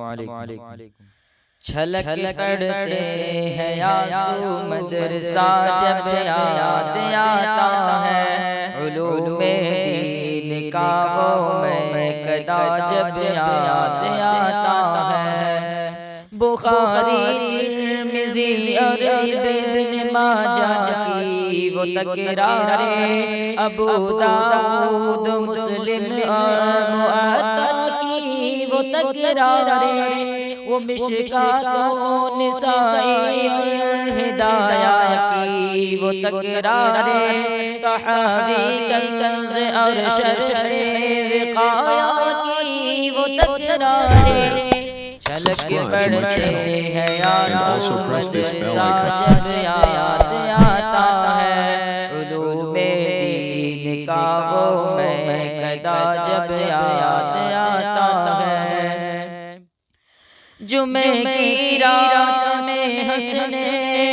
علیکم۔ چھلک پڑھتے ہیں آنسو مدرسہ جب یاد آتا ہے، علوم دین کا وہ مقدا جب یاد آتا ہے۔ بخاری ترمذی اور ابن ماجہ کی وہ تکراریں، ابو داؤد مسلم اور معطا کی وہ تکراریں، وہ مشکات و نسائی اور ہدایہ کی وہ تکراریں، طحاوی کنز اور شرح وقایہ کی وہ تکراریں۔ چھلک پڑھتے ہیں آنسو مدرسہ جب یاد آتا ہے، علوم دین کا وہ مقدا جب یاد آتا ہے۔ جمعے کی رات میں ہنسنے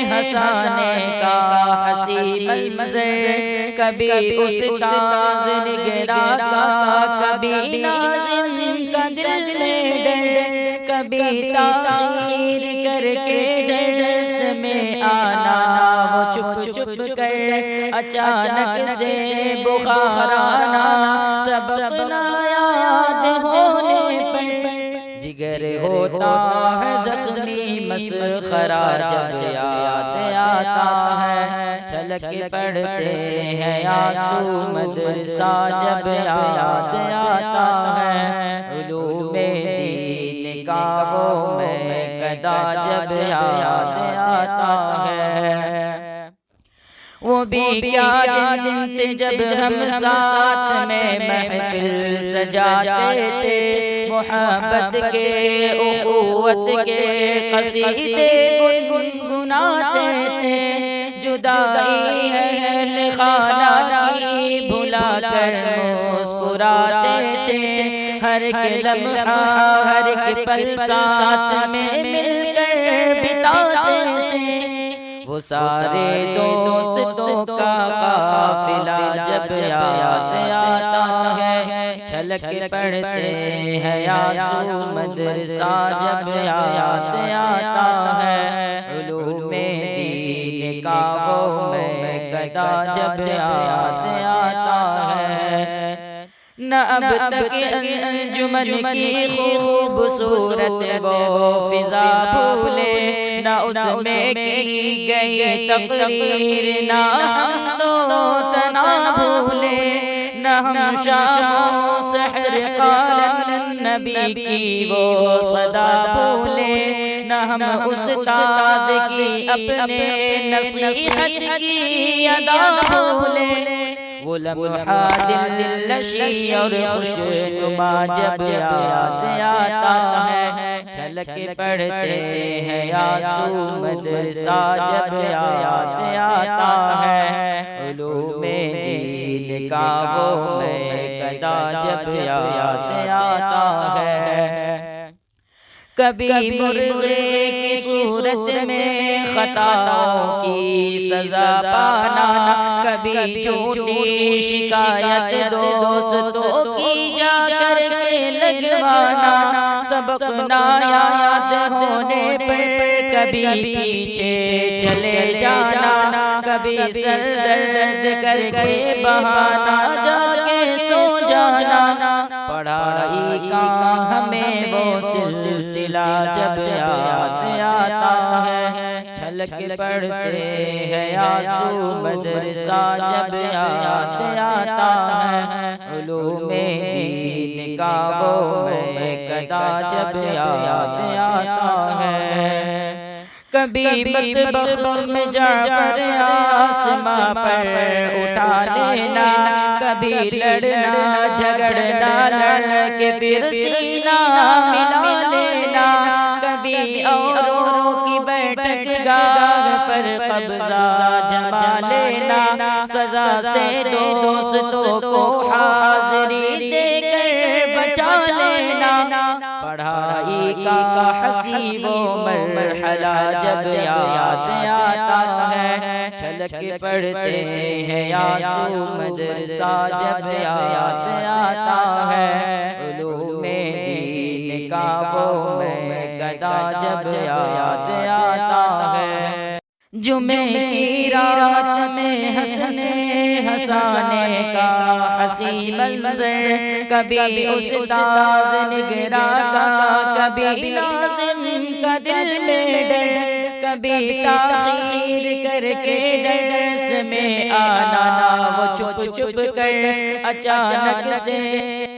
ہنسانے کا حسین منظر، کبھی استاذ نگراں کا، کبھی ناظم کا دل میں ڈر، کبھی تاخیر کر کے درس میں آنا، وہ چھپ چھپ کر اچانک سے بخار آنا، سبق نہ یاد ہونے پر جگر ہوتا ہے زخمی، مسخرہ جب یاد آتا ہے۔ چھلک پڑھتے ہیں آنسو مدرسہ جب یاد آتا ہے، علوم دین کا وہ مقدا جب یاد آتا ہے۔ وہ بھی کیا دن تھے جب ہم ساتھ میں محفل سجاتے تھے، محبت کے اخوت کے قصیدے گنگناتے تھے، جدائی اہل خانہ کی بھلا کر مسکراتے تھے، ہر ایک لمحہ ہر ایک پل ساتھ میں مل کر بتاتے تھے۔ وہ سارے دوستوں کا قافلہ جب یاد آتا ہے، چھلک پڑھتے ہیں آنسو مدرسہ جب یاد آتا ہے، علوم دین کا وہ مقدا جب یاد آتا ہے۔ نہ اب تک انجمن کی خوبصورت وہ فضا بھولے، نہ اس میں کی گئی تقریر، نہ حمد و ثنا بھولے، نہ ہم شام و سحر قال النبی کی وہ صدا بھولے، نہ ہم استاد کی اپنے نصیحت کی ادا بھولے۔ وہ لمحہ دل نشیں اور خوشنما جب یاد آتا ہے، چھلک پڑھتے ہیں آنسو مدرسہ جب یاد آتا ہے، علوم دین کا وہ مقدا جب یاد آتا ہے۔ کبھی مرغے کی صورت میں خطاؤں کی سزا پانا، کبھی جھوٹی شکایت دوستوں کی جا کر کے لگوانا، سبق نہ یاد ہونے پر کبھی پیچھے چلے جانا، کبھی سر درد کر کے بہانا جا کے سو جانا، پڑھائی کا ہمیں وہ سلسلہ جب یاد آتا ہے، چھلک پڑھتے ہیں آنسو مدرسہ جب یاد آتا ہے، علوم دین کا وہ مقدا جب یاد آتا ہے۔ کبھی مطبخ میں جعفر آسماں پر اٹھا لینا، کبھی لڑنا جھگڑنا لڑ کے پھر سینہ ملا لینا، کبھی اوروں کی بیٹھک گاہ پر قبضہ جما لینا، سزا سے دوستوں کو حاضری دے کر بچا لینا، پڑھائی کا حسین و مرحلہ جب یاد آتا ہے، چھلک پڑھتے ہیں آنسو مدرسہ جب یاد آتا ہے، علوم دین کا وہ گدا جب یاد آتا ہے۔ جمعے کی رات میں ہنسنے ہنسانے کا حسین منظر، کبھی استاذ نگراں کا، کبھی ناظم کا دل میں ڈر، کبھی تاخیر کر کے درس میں آنا، وہ چھپ چھپ کر اچانک سے